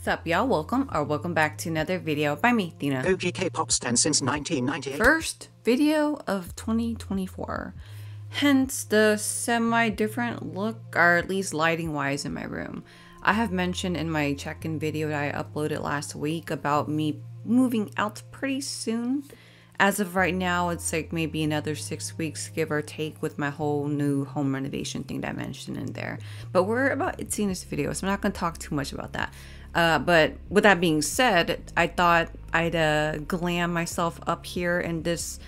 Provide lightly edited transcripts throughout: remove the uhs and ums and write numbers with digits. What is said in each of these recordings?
What's up, y'all? Welcome back to another video by me, Tina. OG K-pop stan since 1998. First video of 2024. Hence the semi-different look, or at least lighting-wise, in my room. I have mentioned in my check-in video that I uploaded last week about me moving out pretty soon. As of right now, it's like maybe another 6 weeks, give or take, with my whole new home renovation thing that I mentioned in there. But we're about ITZY in this video, so I'm not going to talk too much about that. But with that being said, I thought I'd glam myself up here in this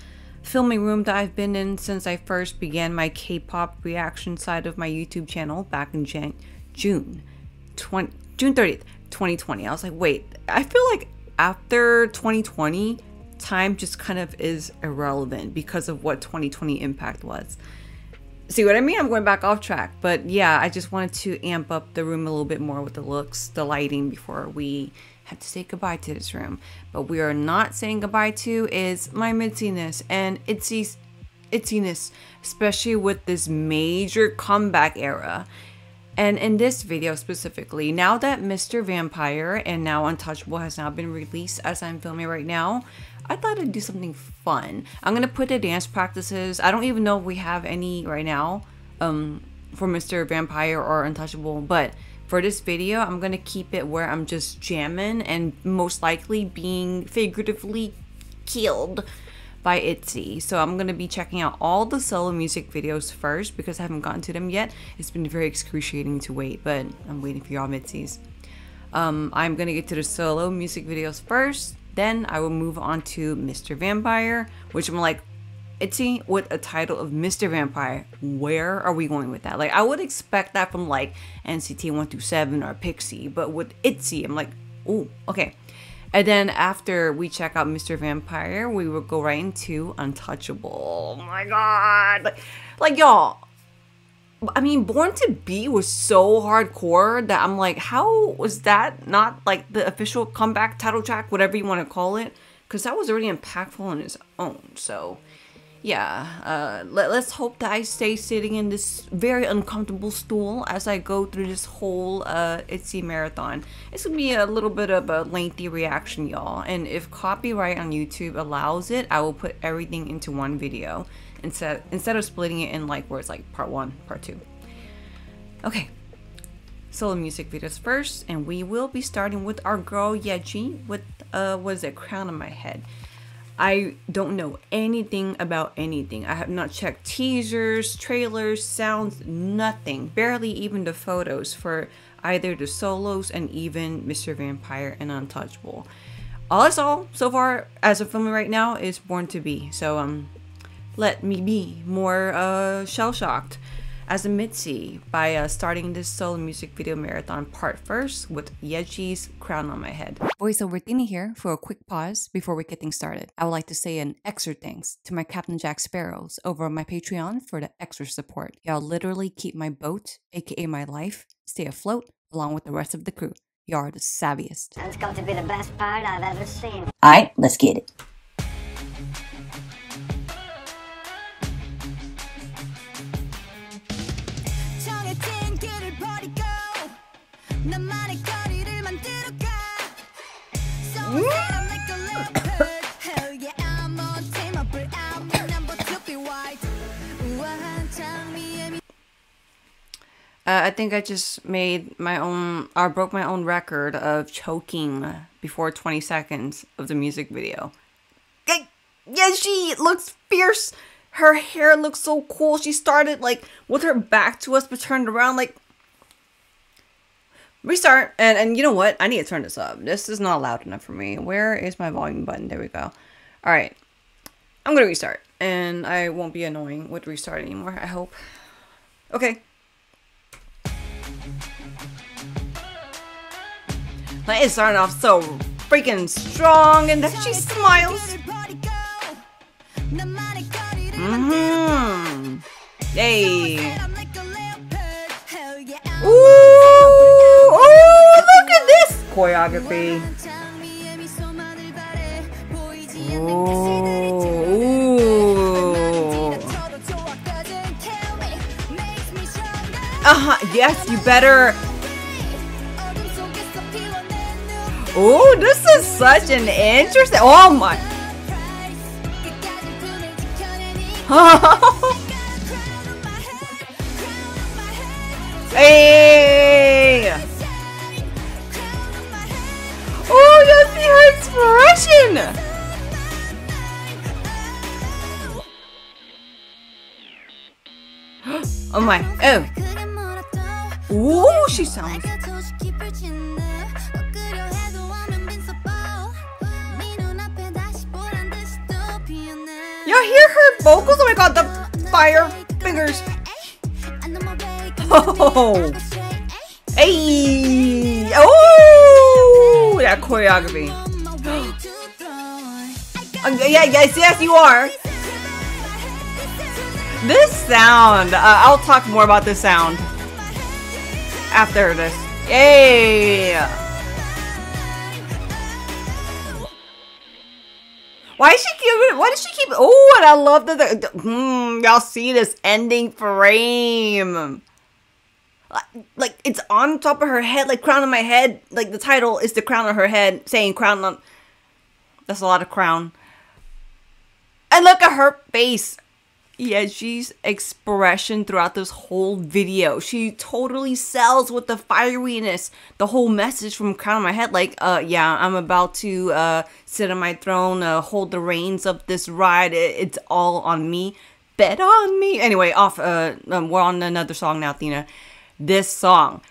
filming room that I've been in since I first began my K-pop reaction side of my YouTube channel back in June 30th, 2020. I was like, wait, I feel like after 2020, time just kind of is irrelevant because of what 2020 impact was. See what I mean? I'm going back off track, but yeah, I just wanted to amp up the room a little bit more with the looks, the lighting, before we had to say goodbye to this room. But we are not saying goodbye to is my mitziness and itziness, especially with this major comeback era. And in this video specifically, now that Mr. Vampire and now Untouchable has now been released as I'm filming right now, I thought I'd do something fun. I'm gonna put the dance practices. I don't even know if we have any right now for Mr. Vampire or Untouchable, but for this video, I'm gonna keep it where I'm just jamming and most likely being figuratively killed by ITZY. So I'm gonna be checking out all the solo music videos first because I haven't gotten to them yet. It's been very excruciating to wait, but I'm waiting for y'all mitsies. I'm gonna get to the solo music videos first. Then I will move on to Mr. Vampire, which I'm like, ITZY with a title of Mr. Vampire. Where are we going with that? Like, I would expect that from like NCT 127 or Pixie, but with ITZY, I'm like, oh, okay. And then after we check out Mr. Vampire, we will go right into Untouchable. Oh my god. Like y'all, I mean, Born to Be was so hardcore that I'm like, how was that not like the official comeback title track, whatever you want to call it? Because that was already impactful on its own. So yeah, let's hope that I stay sitting in this very uncomfortable stool as I go through this whole ITZY marathon. It's gonna be a little bit of a lengthy reaction, y'all. And if copyright on YouTube allows it, I will put everything into one video instead of splitting it in like where it's like part 1, part 2. Okay, solo music videos first, and we will be starting with our girl YEJI with what is it, Crown on My Head. I don't know anything about anything. I have not checked teasers, trailers, sounds, nothing. Barely even the photos for either the solos and even Mr. Vampire and Untouchable. All I saw so far as of filming right now is Born to Be. So let me be more shell-shocked as a mitzy by starting this solo music video marathon part first with YEJI's Crown on My Head. Voiceover Tina here for a quick pause before we get things started. I would like to say an extra thanks to my Captain Jack Sparrows over on my Patreon for the extra support. Y'all literally keep my boat, aka my life, stay afloat along with the rest of the crew. Y'all are the savviest. That's got to be the best part I've ever seen. Alright, let's get it. I think I just made my own, or broke my own record of choking before 20 seconds of the music video. YEJI looks fierce. Her hair looks so cool. She started like with her back to us, but turned around like. Restart. And you know what? I need to turn this up. This is not loud enough for me. Where is my volume button? There we go. All right. I'm going to restart. And I won't be annoying with restart anymore, I hope. Okay. It's starting off so freaking strong, and then she smiles. Yay. Ooh, look at this choreography. Yes, you better. Oh, this is such an interesting. Oh my. Hey. Oh, that's her expression. Oh my. Oh. Ooh, she sounds. Y'all hear her vocals? Oh my god, the fire fingers. Oh. Hey. Oh, that choreography. Yes, you are. This sound, I'll talk more about this sound after this. Yay! Why does she keep, oh, and I love y'all see this ending frame. Like, it's on top of her head, like crown on my head. Like, the title is the crown on her head, saying crown on, that's a lot of crown. And look at her face. YEJI's expression throughout this whole video. She totally sells with the fieriness, the whole message from Crown on My Head. Like, yeah, I'm about to sit on my throne, hold the reins of this ride. It's all on me. Bet on me. Anyway, we're on another song now, Athena. This song,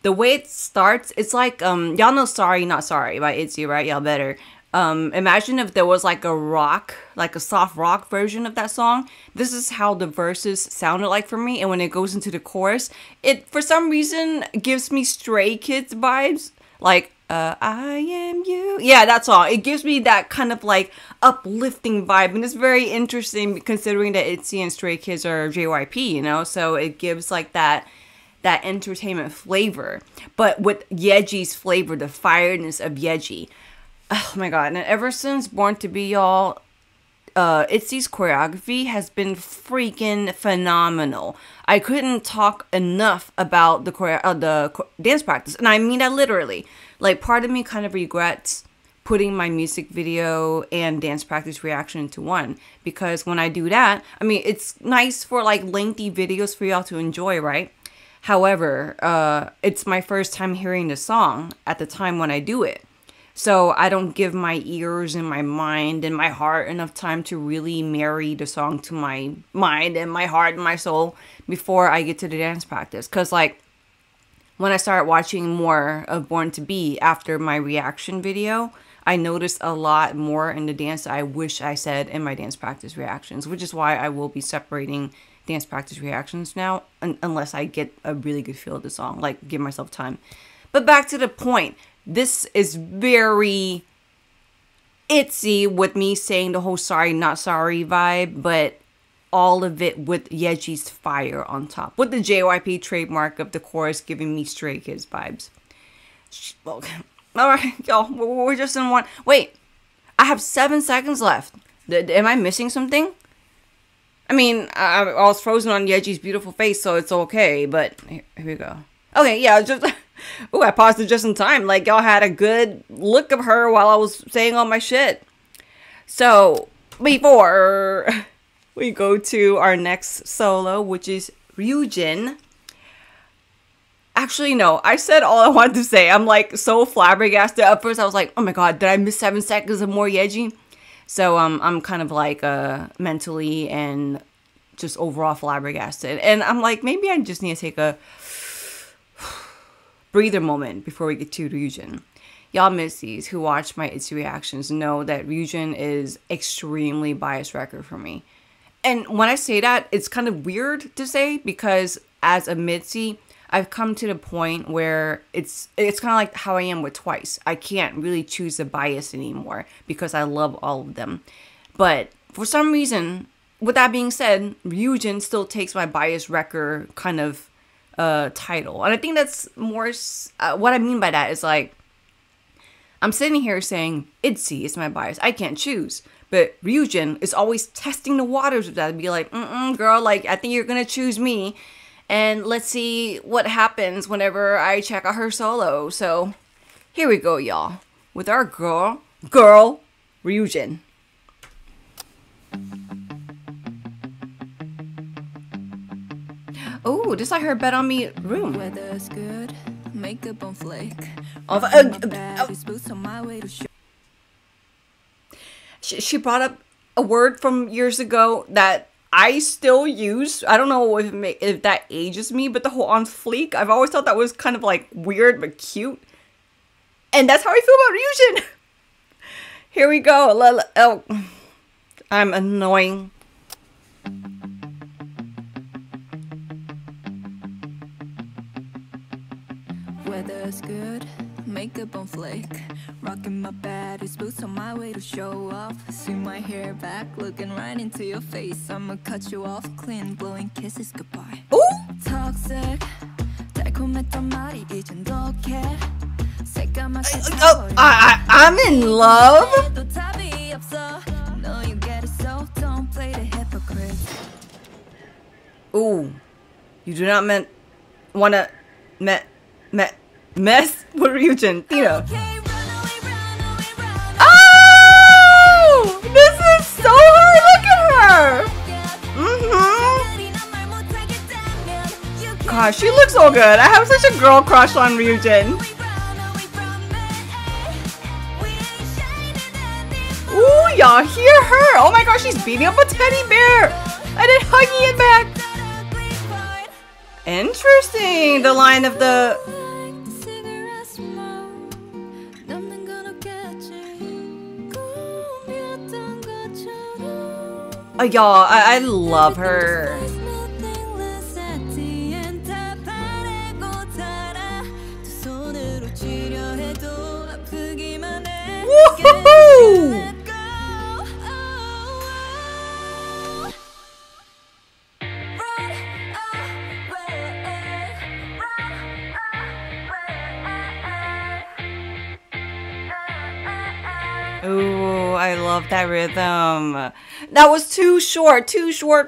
the way it starts, it's like, y'all know Sorry Not Sorry by ITZY, right? Y'all better. Imagine if there was like a soft rock version of that song. This is how the verses sounded like for me. And when it goes into the chorus, it for some reason gives me Stray Kids vibes. Like, I am you. Yeah, that song. It gives me that kind of like uplifting vibe. And it's very interesting considering that ITZY and Stray Kids are JYP, you know? So it gives like that entertainment flavor. But with YEJI's flavor, the fireness of YEJI. Oh my god, and ever since Born to Be, y'all, ITZY's choreography has been freaking phenomenal. I couldn't talk enough about the dance practice, and I mean that literally. Like, part of me kind of regrets putting my music video and dance practice reaction into one, because when I do that, I mean, it's nice for like lengthy videos for y'all to enjoy, right? However, it's my first time hearing the song at the time when I do it. So I don't give my ears and my mind and my heart enough time to really marry the song to my mind and my heart and my soul before I get to the dance practice. Because like when I started watching more of Born to Be after my reaction video, I noticed a lot more in the dance that I wish I said in my dance practice reactions, which is why I will be separating dance practice reactions now unless I get a really good feel of the song, like give myself time. But back to the point. This is very ITZY with me saying the whole Sorry Not Sorry vibe, but all of it with YEJI's fire on top. With the JYP trademark of the chorus giving me Stray Kids vibes. Okay. Alright, y'all, we're just in one. Wait, I have 7 seconds left. Am I missing something? I mean, I was frozen on YEJI's beautiful face, so it's okay, but here we go. Okay, yeah, just... Ooh, I paused it just in time. Like, y'all had a good look of her while I was saying all my shit. So, before we go to our next solo, which is RYUJIN. Actually, no. I said all I wanted to say. I'm, like, so flabbergasted. At first, I was like, oh my god, did I miss 7 seconds of more YEJI? So, I'm kind of, like, mentally and just overall flabbergasted. And I'm like, maybe I just need to take a breather moment before we get to RYUJIN. Y'all missies who watch my ITZY reactions know that RYUJIN is extremely biased record for me. And when I say that, it's kind of weird to say because as a MIDZY, I've come to the point where it's kind of like how I am with TWICE. I can't really choose a bias anymore because I love all of them. But for some reason, with that being said, RYUJIN still takes my bias record kind of title. And I think that's more what I mean by that is like I'm sitting here saying ITZY is my bias. I can't choose. But RYUJIN is always testing the waters with that and be like, girl, like I think you're gonna choose me. And let's see what happens whenever I check out her solo. So here we go, y'all. with our girl, RYUJIN. Oh, this like her bed on me room. Weather's good, makeup on flake. She brought up a word from years ago that I still use. I don't know if that ages me, but the whole on fleek, I've always thought that was kind of like weird but cute. And that's how I feel about RYUJIN. Here we go. Oh, I'm annoying. Weather's good, makeup on flake. Rocking my baddest boots on my way to show off. See my hair back, looking right into your face. I'ma cut you off clean, blowing kisses goodbye. Ooh! Toxic, 달콤했던 말이 이젠 독해. 새까맣게 I'm in love. 또 답이 없어. No, you get it, so don't play the hypocrite. Ooh, you do not wanna mess with RYUJIN, Tina. Oh, this is so hard. Look at her. Gosh, she looks so good. I have such a girl crush on RYUJIN. Ooh, y'all hear her? Oh my gosh, she's beating up a teddy bear and then hugging it back. Interesting. The line of the... Oh, y'all, I love her. Woohoo! Ooh, I love that rhythm. That was too short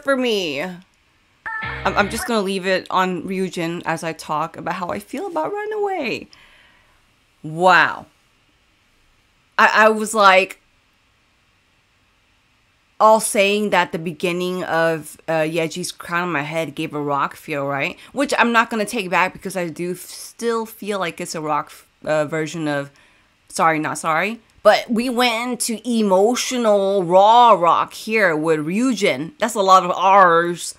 for me. I'm just gonna leave it on RYUJIN as I talk about how I feel about Runaway. Wow. I was like, all saying that the beginning of YEJI's Crown on My Head gave a rock feel, right? Which I'm not gonna take back because I do still feel like it's a rock version of Sorry Not Sorry. But we went into emotional raw rock here with RYUJIN. That's a lot of R's.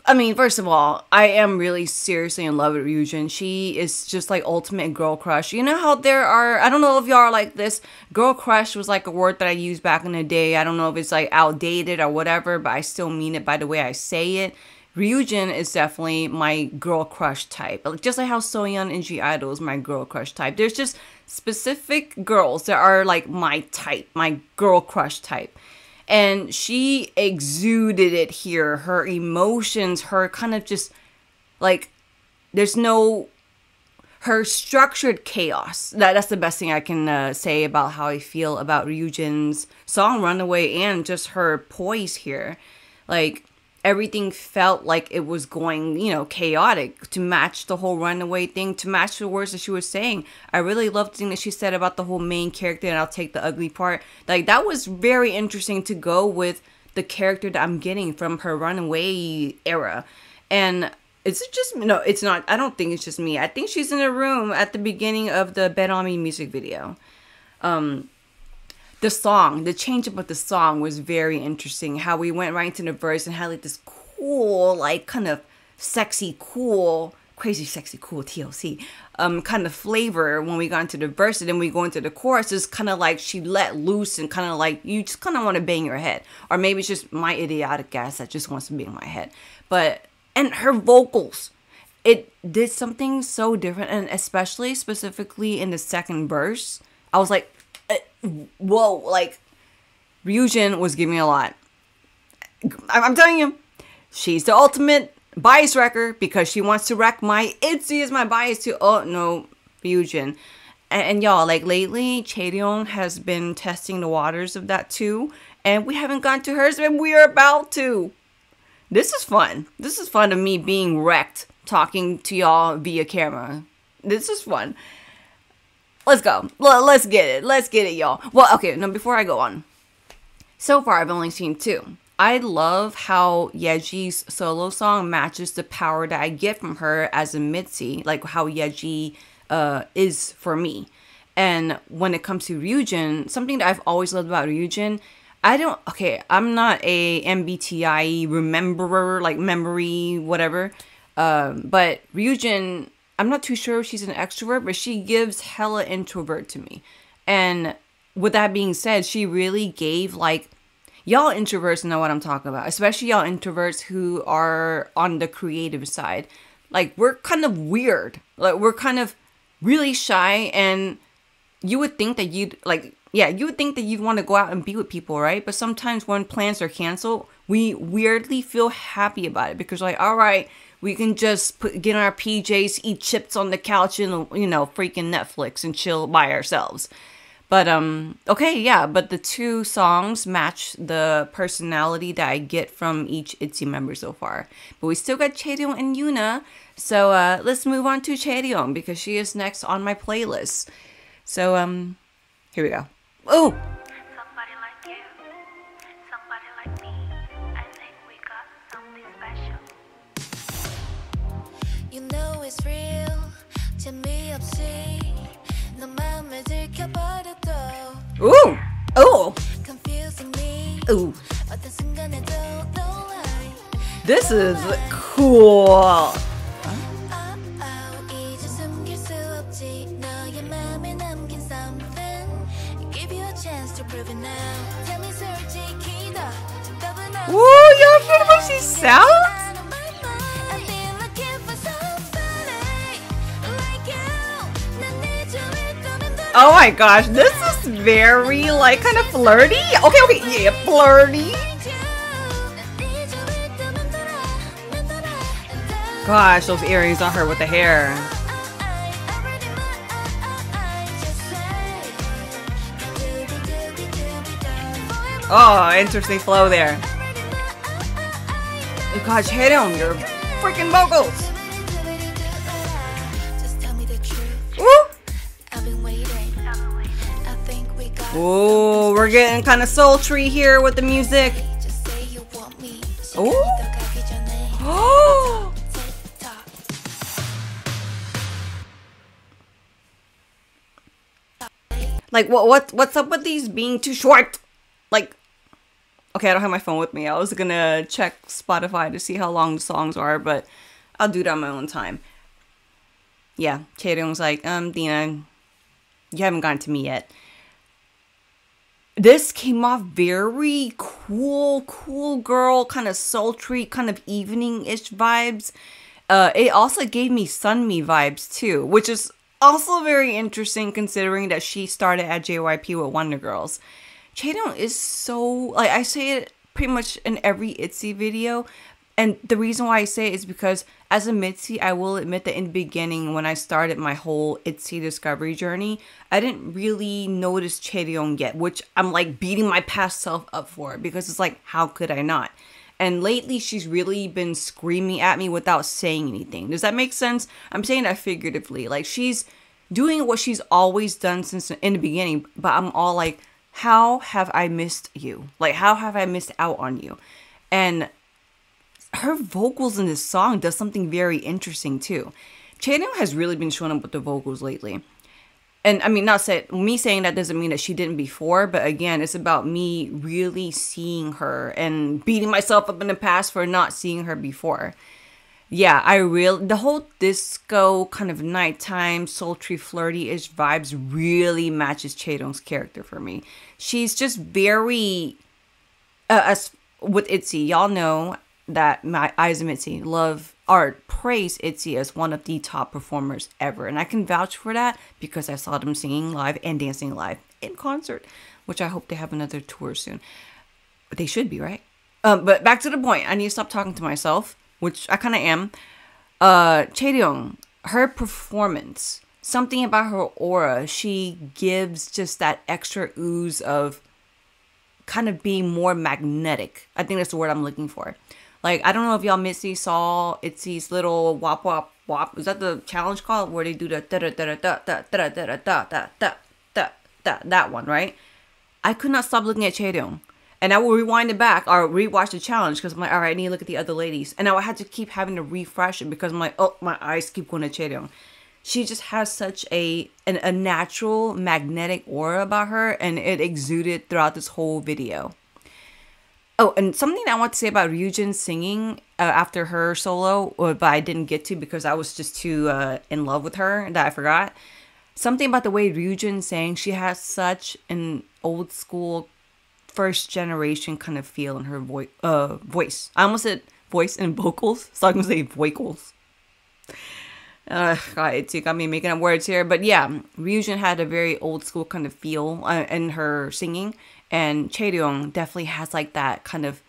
I mean, first of all, I am really seriously in love with RYUJIN. She is just like ultimate girl crush. You know how there are, I don't know if y'all are like this. Girl crush was like a word that I used back in the day. I don't know if it's like outdated or whatever, but I still mean it by the way I say it. RYUJIN is definitely my girl crush type. Just like how Soyeon in (G)I-DLE is my girl crush type. There's just specific girls that are like my type, my girl crush type. And she exuded it here. Her emotions, her kind of just like, there's no, her structured chaos. That's the best thing I can say about how I feel about RYUJIN's song Runaway and just her poise here. Like, everything felt like it was going, you know, chaotic to match the whole Runaway thing, to match the words that she was saying. I really loved the thing that she said about the whole main character and I'll take the ugly part. Like, that was very interesting to go with the character that I'm getting from her Runaway era. And it's just, no, it's not, I don't think it's just me. I think she's in a room at the beginning of the Bet On Me music video. The song, the change up of the song was very interesting. How we went right into the verse and had like this cool, like kind of sexy, cool, crazy, sexy, cool TLC kind of flavor when we got into the verse. And then we go into the chorus. It's kind of like she let loose and kind of like you just kind of want to bang your head. Or maybe it's just my idiotic ass that just wants to bang my head. But, and her vocals, it did something so different. And especially, specifically in the second verse, I was like, whoa, like RYUJIN was giving me a lot. I'm telling you, she's the ultimate bias wrecker because she wants to wreck my ITZY is my bias too. Oh no, RYUJIN. And y'all, like lately, CHAERYEONG has been testing the waters of that too, and we haven't gotten to hers, and we are about to. This is fun. This is fun of me being wrecked, talking to y'all via camera. This is fun. let's go. Let's get it. Let's get it, y'all. Well, okay, now before I go on. So far, I've only seen 2. I love how YEJI's solo song matches the power that I get from her as a MIDZY, like how YEJI is for me. And when it comes to RYUJIN, something that I've always loved about RYUJIN, I'm not a MBTI rememberer, like memory, whatever. But RYUJIN, I'm not too sure if she's an extrovert, but she gives hella introvert to me. And with that being said, she really gave like, y'all introverts know what I'm talking about, especially y'all introverts who are on the creative side. Like, we're kind of weird. Like, we're kind of really shy, and you would think that you would think that you'd want to go out and be with people, right? But sometimes when plans are canceled, we weirdly feel happy about it because, like, all right, we can just get on our PJs, eat chips on the couch, and, you know, freaking Netflix and chill by ourselves. But, okay, yeah, but the 2 songs match the personality that I get from each ITZY member so far. But we still got CHAERYEONG and YUNA, so let's move on to CHAERYEONG because she is next on my playlist. So, here we go. Oh! Somebody like you, somebody like me, I think we got something special. You know it's real. 재미없이 너 맘을 들켜버려도 Ooh! Oh! confusing me. Ooh! 어떤 순간에도 no lie. This is cool! 이제 숨길 수 없지 너의 맘에 남긴 something. Give you a chance to prove it now. Tell me 솔직히 더 답은 없어. Woo! Y'all hear how she sounds? I've been looking for somebody like you. 난 네 좋을 거면 더 Oh my gosh, this is very, like, kind of flirty. Okay, yeah, flirty. Gosh, those earrings on her with the hair. Oh, interesting flow there. Oh God, CHAERYEONG, your freaking vocals. Woo! Ooh, we're getting kind of sultry here with the music. Ooh! Oh! Like, what's up with these being too short? Like, okay, I don't have my phone with me. I was gonna check Spotify to see how long the songs are, but I'll do that on my own time. Yeah, CHAERYEONG's like, Dina, you haven't gotten to me yet. This came off very cool girl, kind of sultry, kind of evening-ish vibes. It also gave me Sunmi vibes too, which is also very interesting considering that she started at JYP with Wonder Girls. CHAERYEONG is so, like, I say it pretty much in every ITZY video. And the reason why I say it is because as a MIDZY, I will admit that in the beginning, when I started my whole ITZY discovery journey, I didn't really notice CHAERYEONG yet, which I'm like beating my past self up for because it's like, how could I not? And lately, she's really been screaming at me without saying anything. Does that make sense? I'm saying that figuratively. Like, she's doing what she's always done since in the beginning, but I'm all like, how have I missed you? Like, how have I missed out on you? And her vocals in this song does something very interesting too. CHAERYEONG has really been showing up with the vocals lately. And I mean, me saying that doesn't mean that she didn't before, but again, it's about me really seeing her and beating myself up in the past for not seeing her before. Yeah, the whole disco kind of nighttime, sultry, flirty-ish vibes really matches CHAERYEONG's character for me. She's just very, as with ITZY, y'all know that my eyes of ITZY praise ITZY as one of the top performers ever. And I can vouch for that because I saw them singing live and dancing live in concert, which I hope they have another tour soon. But they should be, right? But back to the point. I need to stop talking to myself, which I kind of am. CHAERYEONG, her performance, something about her aura, she gives just that extra ooze of kind of being more magnetic. I think that's the word I'm looking for. Like, I don't know if y'all MIDZY saw ITZY's little wop wop WAP. Is that the challenge called where they do the da da da da da da da da da da da da da, that one, right? I could not stop looking at CHAERYEONG. And I will rewind it back or rewatch the challenge because I'm like, all right, I need to look at the other ladies. And I had to keep having to refresh it because I'm like, oh, my eyes keep going to CHAERYEONG. She just has such a natural magnetic aura about her, and it exuded throughout this whole video. Oh, and something I want to say about RYUJIN singing after her solo, but I didn't get to because I was just too in love with her that I forgot. Something about the way RYUJIN sang, she has such an old school, first generation kind of feel in her voice. I almost said voice and vocals, so I'm going to say vocals. God, it got me making up words here. But yeah, RYUJIN had a very old school kind of feel in her singing. And CHAERYEONG definitely has like that kind of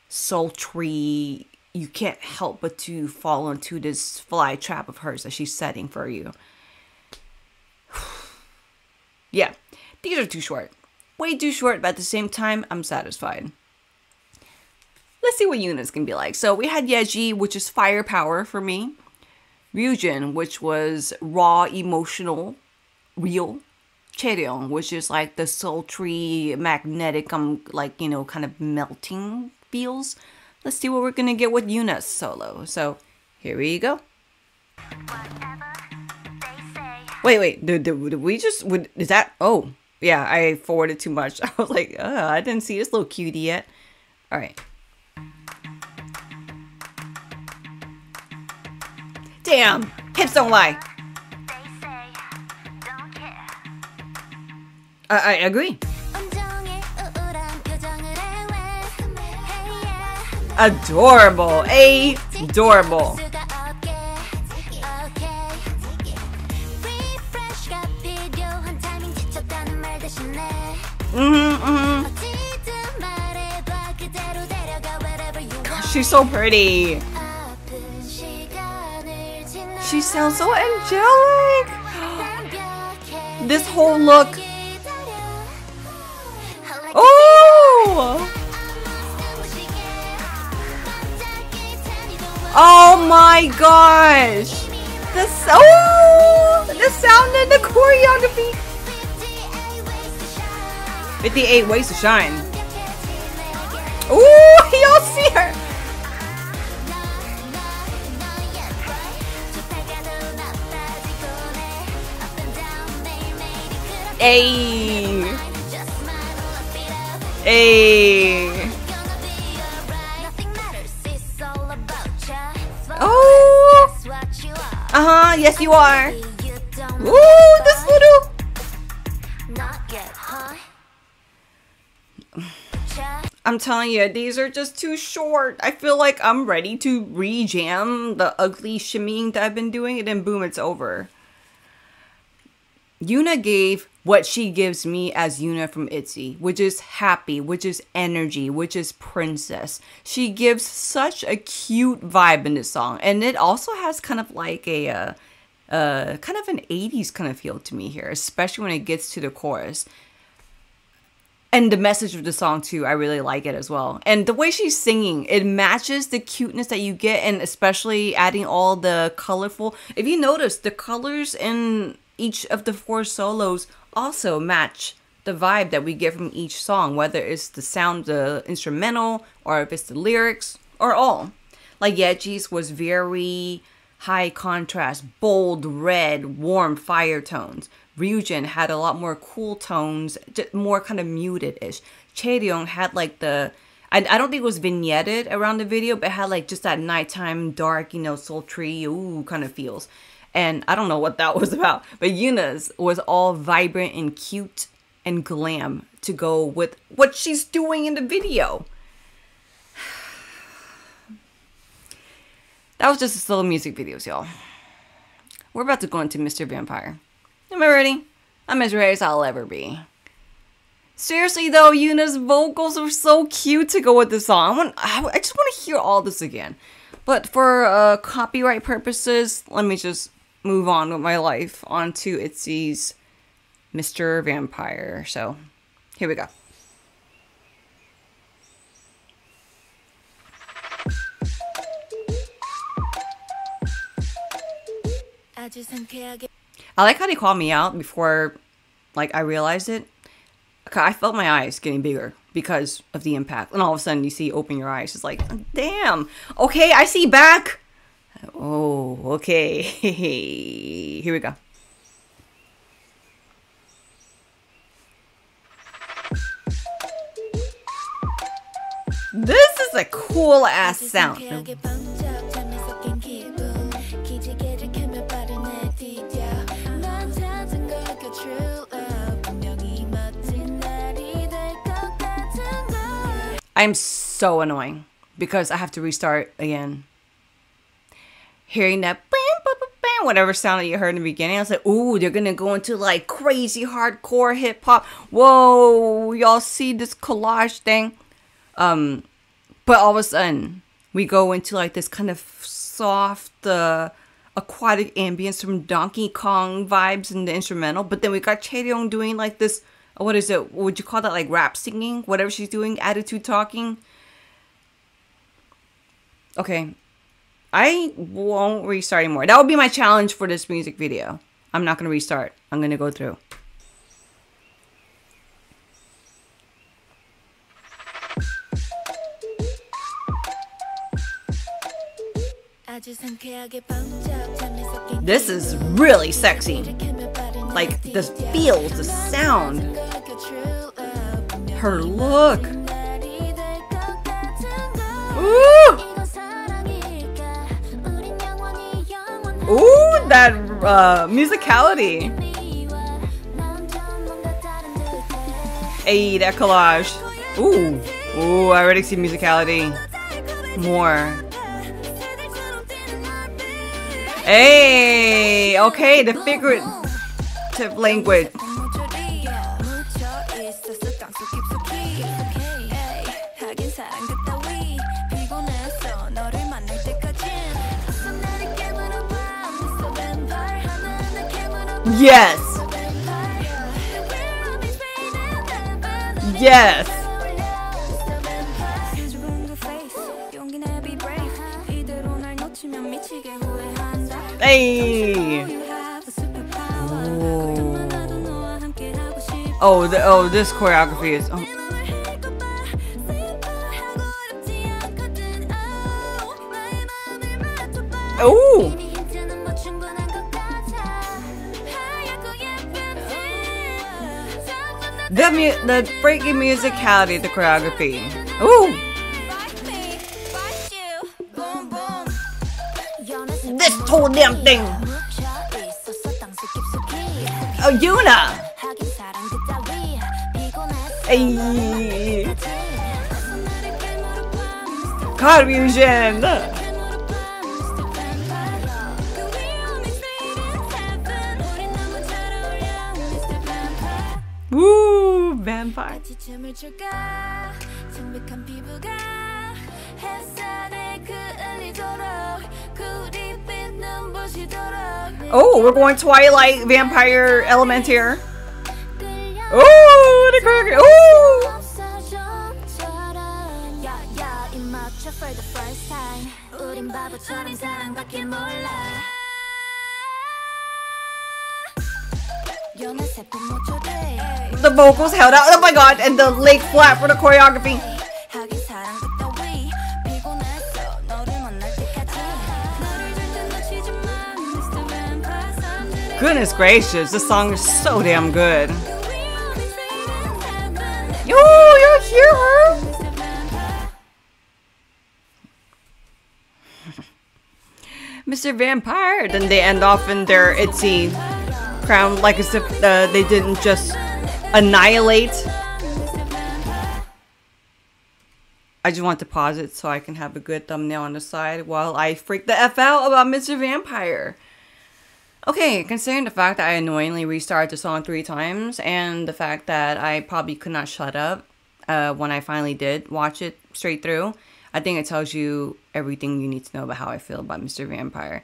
sultry, you can't help but to fall into this fly trap of hers that she's setting for you. Yeah, these are too short. Way too short, but at the same time, I'm satisfied. Let's see what YUNA's gonna be like. So we had YEJI, which is firepower for me. RYUJIN, which was raw, emotional, real. CHAERYEONG, which is like the sultry, magnetic, like, you know, kind of melting feels. Let's see what we're gonna get with YUNA's solo. So here we go. Wait, did we just, is that, oh, yeah, I forwarded too much. I was like, I didn't see this little cutie yet. All right. Damn, hips don't lie. I agree. Adorable. Adorable. Gosh, she's so pretty. She sounds so angelic. This whole look. Oh! Oh my gosh! The sound and the choreography. 58 Ways to Shine. Ooh, y'all see her. Hey. Hey. Oh. Yes you are. Ooh, this little. I'm telling you, these are just too short. I feel like I'm ready to re-jam the ugly shimmying that I've been doing, and then boom, it's over. YUNA gave what she gives me as YUNA from ITZY, which is happy, which is energy, which is princess. She gives such a cute vibe in this song, and it also has kind of like a kind of an 80s kind of feel to me here, especially when it gets to the chorus. And the message of the song too, I really like it as well. And the way she's singing, it matches the cuteness that you get, and especially adding all the colorful. If you notice, the colors in each of the 4 solos also match the vibe that we get from each song, whether it's the sound, the instrumental, or if it's the lyrics, or all. Like YEJI's was very high contrast, bold red, warm fire tones. RYUJIN had a lot more cool tones, just more kind of muted-ish. CHAERYEONG had like the, I don't think it was vignetted around the video, but it had like just that nighttime dark, you know, sultry, ooh, kind of feels. And I don't know what that was about, but YUNA's was all vibrant and cute and glam to go with what she's doing in the video. That was just a slow music videos, y'all. We're about to go into Mr. Vampire. Am I ready? I'm as ready as I'll ever be. Seriously though, YUNA's vocals are so cute to go with the song. I just want to hear all this again. But for copyright purposes, let me just move on with my life onto ITZY's Mr. Vampire. So, here we go. I like how they called me out before, like, I realized it. I felt my eyes getting bigger because of the impact. And all of a sudden, you see open your eyes. It's like, damn. Okay, I see back. Oh, okay. Here we go. This is a cool ass sound. I'm so annoying because I have to restart again. Hearing that bam, bam, bam, bam, whatever sound that you heard in the beginning, I was like, ooh, they're gonna go into like crazy hardcore hip hop. Whoa, y'all see this collage thing? But all of a sudden, we go into like this kind of soft, aquatic ambience from Donkey Kong vibes in the instrumental. But then we got CHAERYEONG doing like this, what is it? What would you call that? Like rap singing? Whatever she's doing, attitude talking. Okay. I won't restart anymore. That would be my challenge for this music video. I'm not going to restart. I'm going to go through. This is really sexy. Like the feels, the sound, her look. Ooh! Ooh, that musicality. Hey, that collage. Ooh, ooh, I already see musicality. More. Hey, okay, the figurative language. Yes. Yes. Hey. Oh, this choreography is. Oh. The freaking musicality, the choreography. Ooh. This whole damn thing. Oh, YUNA. Hey. God, RYUJIN. Woo, vampire. Oh, we're going Twilight vampire element here. Oh, the crooked. Oh. The vocals held out. Oh my god, and the leg flat for the choreography. Goodness gracious, this song is so damn good. Oh, you're here, Mr. Vampire. Then they end off in their ITZY crown, like as if they didn't just annihilate. I just want to pause it so I can have a good thumbnail on the side while I freak the F out about Mr. Vampire. Okay, considering the fact that I annoyingly restarted the song 3 times and the fact that I probably could not shut up when I finally did watch it straight through, I think it tells you everything you need to know about how I feel about Mr. Vampire.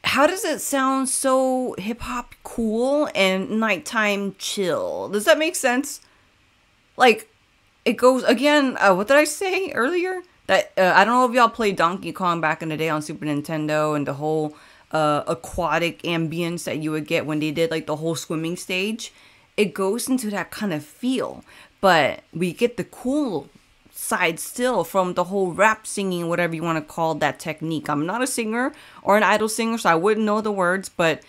How does it sound so hip-hop cool and nighttime chill? Does that make sense? Like, it goes, again, what did I say earlier? That I don't know if y'all played Donkey Kong back in the day on Super Nintendo and the whole aquatic ambience that you would get when they did like the whole swimming stage. It goes into that kind of feel, but we get the cool side still from the whole rap singing, whatever you want to call that technique. I'm not a singer or an idol singer, so I wouldn't know the words, but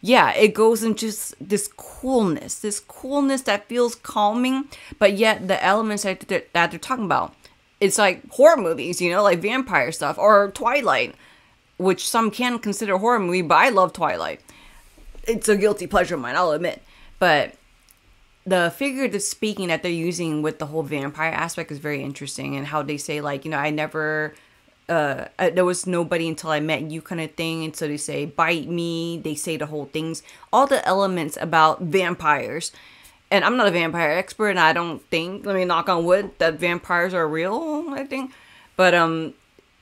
yeah, it goes in just this coolness that feels calming, but yet the elements that they're talking about, it's like horror movies, you know, like vampire stuff, or Twilight, which some can consider a horror movie, but I love Twilight. It's a guilty pleasure of mine, I'll admit. But the figurative speaking that they're using with the whole vampire aspect is very interesting, and how they say, like, you know, I never... there was nobody until I met you kind of thing. And so they say, bite me. They say the whole things, all the elements about vampires. And I'm not a vampire expert, and I don't think, let me knock on wood, that vampires are real, I think. But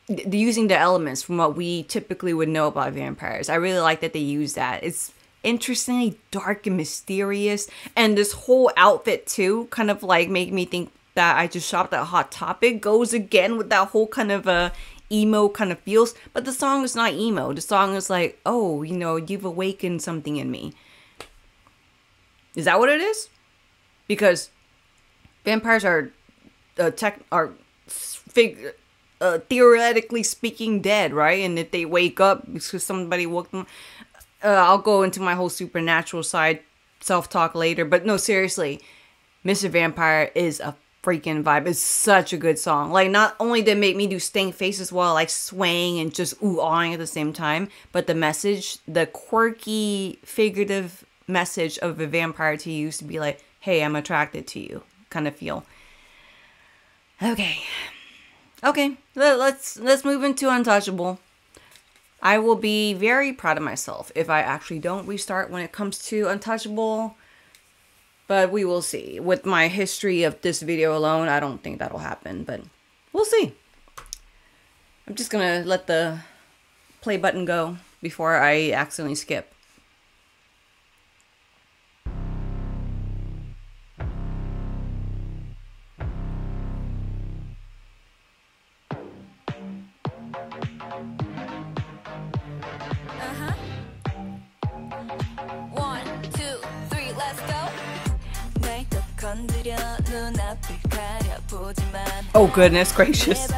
using the elements from what we typically would know about vampires, I really like that they use that. It's interestingly dark and mysterious. And this whole outfit too kind of like make me think that I just shopped at Hot Topic. Goes again with that whole kind of emo kind of feels, but the song is not emo. The song is like, oh, you know, you've awakened something in me. Is that what it is? Because vampires are theoretically speaking dead, right? And if they wake up because somebody woke them, I'll go into my whole supernatural side self-talk later. But no, seriously, Mr. Vampire is a freaking vibe. It's such a good song. Like, not only did it make me do stank faces while like swaying and just ooh-ahing at the same time, but the message, the quirky figurative message of a vampire to use to be like, hey, I'm attracted to you kind of feel. Okay, let's move into Untouchable. I will be very proud of myself if I actually don't restart when it comes to Untouchable. But we will see. With my history of this video alone, I don't think that'll happen, but we'll see. I'm just gonna let the play button go before I accidentally skip. Oh goodness gracious.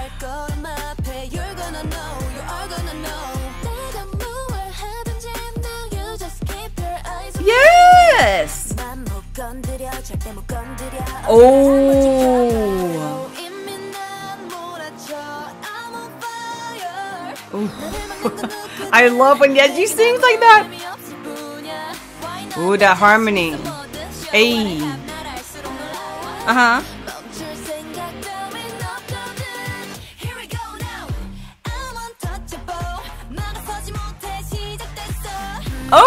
Yes! Oh! I love when YEJI sings like that! Ooh, that harmony. Hey! Uh-huh. Oh!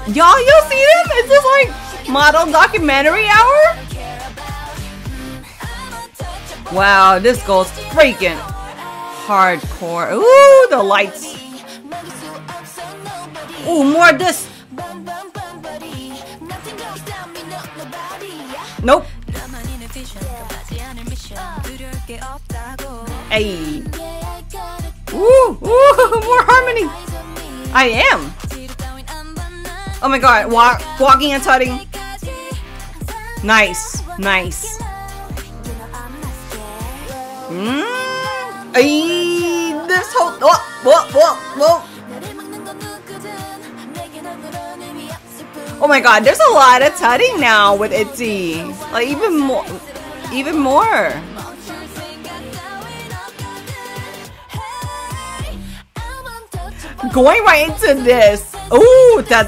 Y'all see them? Is this like model documentary hour? Wow, this goes freaking hardcore. Ooh, the lights. Ooh, more of this. Nope. Hey. Ooh, more harmony. I am. Oh my god, walking and tutting. Nice. Ay, this whole whoa. Oh my god, there's a lot of tutting now with ITZY. Like even more. Going right into this. Ooh, da.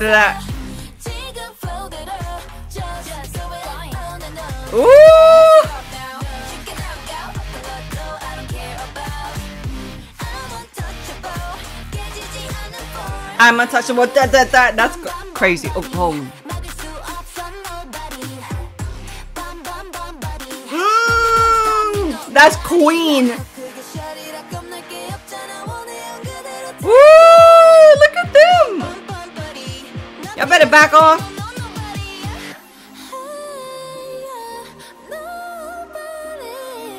Ooh. I'm untouchable. That's crazy. Oh. That's Queen. Woo! Look at them. Y'all better back off.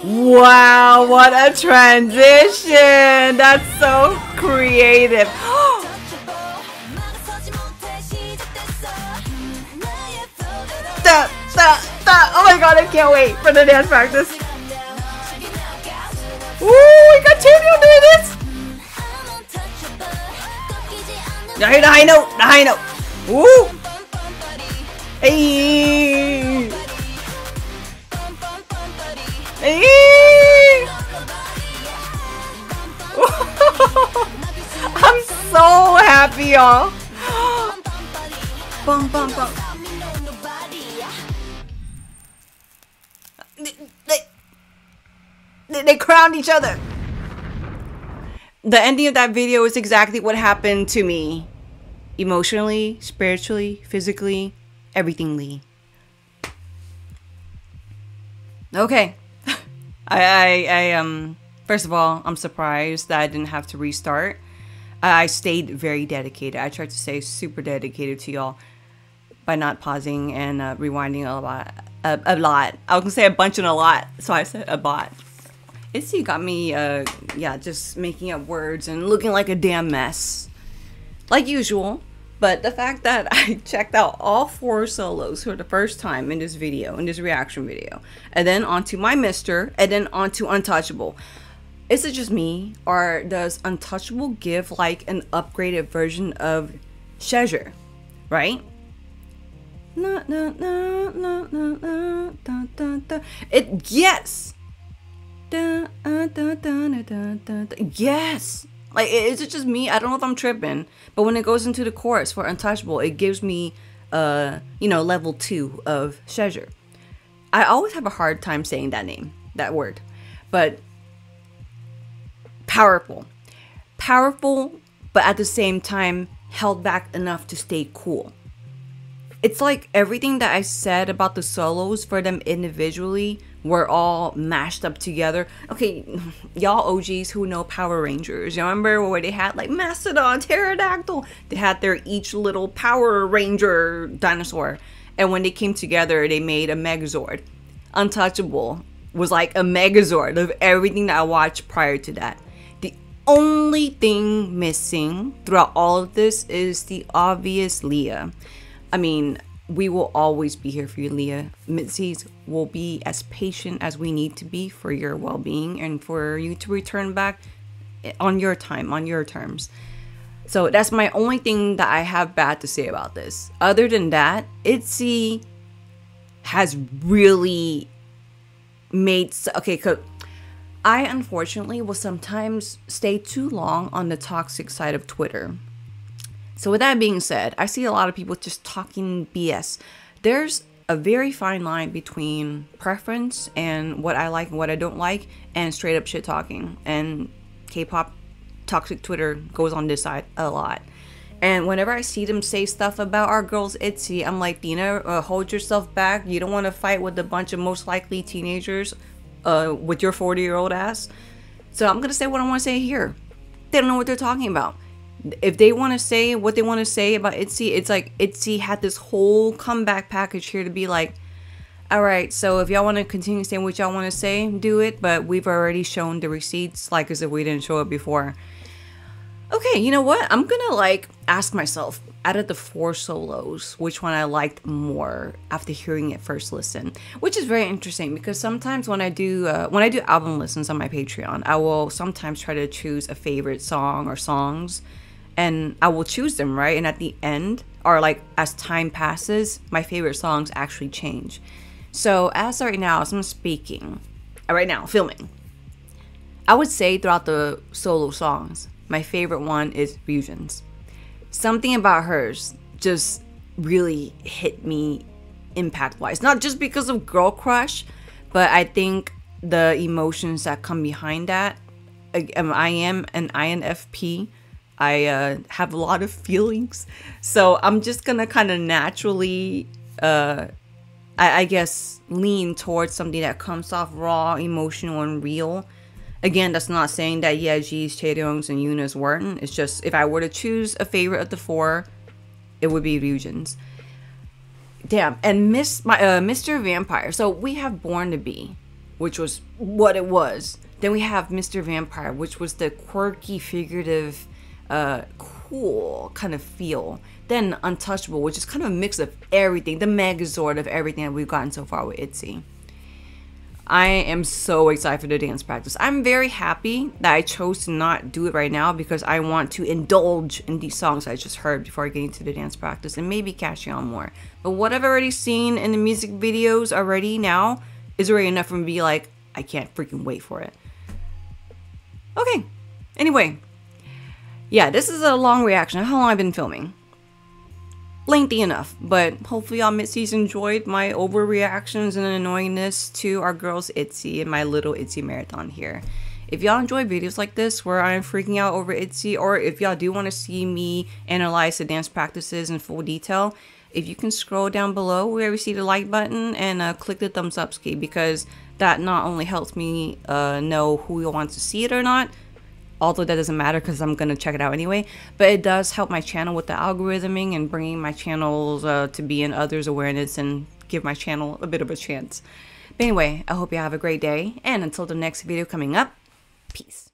Wow, what a transition! That's so creative. Oh my god, I can't wait for the dance practice. Ooh, we got Chaeryeong doing this. The high note, the high note. Ooh. Hey. Hey. I'm so happy, y'all. Bum, bum, bum. They crowned each other. The ending of that video is exactly what happened to me. Emotionally, spiritually, physically, everythingly. Okay. First of all, I'm surprised that I didn't have to restart. I stayed very dedicated. I tried to stay super dedicated to y'all by not pausing and rewinding a lot. I was gonna say a bunch and a lot, so I said a lot. ITZY got me, yeah, just making up words and looking like a damn mess, like usual. But the fact that I checked out all 4 solos for the first time in this video, in this reaction video, and then onto my Mister, and then onto Untouchable. Is it just me, or does Untouchable give like an upgraded version of CHAERYEONG, right? It yes. Yes. Like, is it just me? I don't know if I'm tripping, but when it goes into the chorus for Untouchable, it gives me you know, level 2 of CHAERYEONG. I always have a hard time saying that name, that word, but powerful, but at the same time held back enough to stay cool. It's like everything that I said about the solos for them individually were all mashed up together. Okay, y'all OGs who know Power Rangers, you remember where they had like Mastodon, Pterodactyl? They had their each little Power Ranger dinosaur. And when they came together, they made a Megazord. Untouchable was like a Megazord of everything that I watched prior to that. The only thing missing throughout all of this is the obvious Leah. I mean, we will always be here for you, Leah. Mitzi's will be as patient as we need to be for your well-being and for you to return back on your time, on your terms. So that's my only thing that I have bad to say about this. Other than that, ITZY has really made... Okay, cause I unfortunately will sometimes stay too long on the toxic side of Twitter. So with that being said, I see a lot of people just talking BS. There's a very fine line between preference and what I like and what I don't like, and straight up shit talking. And K-pop toxic Twitter goes on this side a lot. And whenever I see them say stuff about our girls ITZY, I'm like, Dina, hold yourself back. You don't want to fight with a bunch of most likely teenagers with your 40-year-old ass. So I'm going to say what I want to say here. They don't know what they're talking about. If they want to say what they want to say about ITZY, it's like ITZY had this whole comeback package here to be like, all right, so if y'all want to continue saying what y'all want to say, do it, but we've already shown the receipts, like as if we didn't show it before. Okay, you know what? I'm gonna like ask myself, out of the 4 solos, which one I liked more after hearing it first listen, which is very interesting because sometimes when I do album listens on my Patreon, I will sometimes try to choose a favorite song or songs. And I will choose them, right? And at the end, or like as time passes, my favorite songs actually change. So as right now, as I'm speaking, right now, filming, I would say throughout the solo songs, my favorite one is RYUJIN's. Something about hers just really hit me impact-wise. Not just because of girl crush, but I think the emotions that come behind that. I am an INFP. I have a lot of feelings, so I'm just gonna kind of naturally I guess lean towards something that comes off raw, emotional, and real. Again, that's not saying that YEJI's, CHAERYEONG's, and YUNA's weren't. It's just if I were to choose a favorite of the 4, it would be RYUJIN's. Damn. And Mr. Vampire, so we have Born to Be, which was what it was. Then we have Mr. Vampire, which was the quirky, figurative, cool kind of feel. Then Untouchable, which is kind of a mix of everything, the megazord of everything that we've gotten so far with ITZY. I am so excited for the dance practice. I'm very happy that I chose to not do it right now because I want to indulge in these songs I just heard before getting to the dance practice and maybe catching on more. But what I've already seen in the music videos already now is already enough for me to be like, I can't freaking wait for it. Okay, anyway. Yeah, this is a long reaction. How long I've been filming? Lengthy enough, but hopefully y'all Mitzies enjoyed my overreactions and annoyingness to our girls ITZY and my little ITZY marathon here. If y'all enjoy videos like this where I'm freaking out over ITZY, or if y'all do want to see me analyze the dance practices in full detail, if you can scroll down below where we see the like button and click the thumbs up key, because that not only helps me know who wants to see it or not, although that doesn't matter because I'm going to check it out anyway, but it does help my channel with the algorithming and bringing my channels to be in others' awareness and give my channel a bit of a chance. But anyway, I hope you have a great day, and until the next video coming up, peace.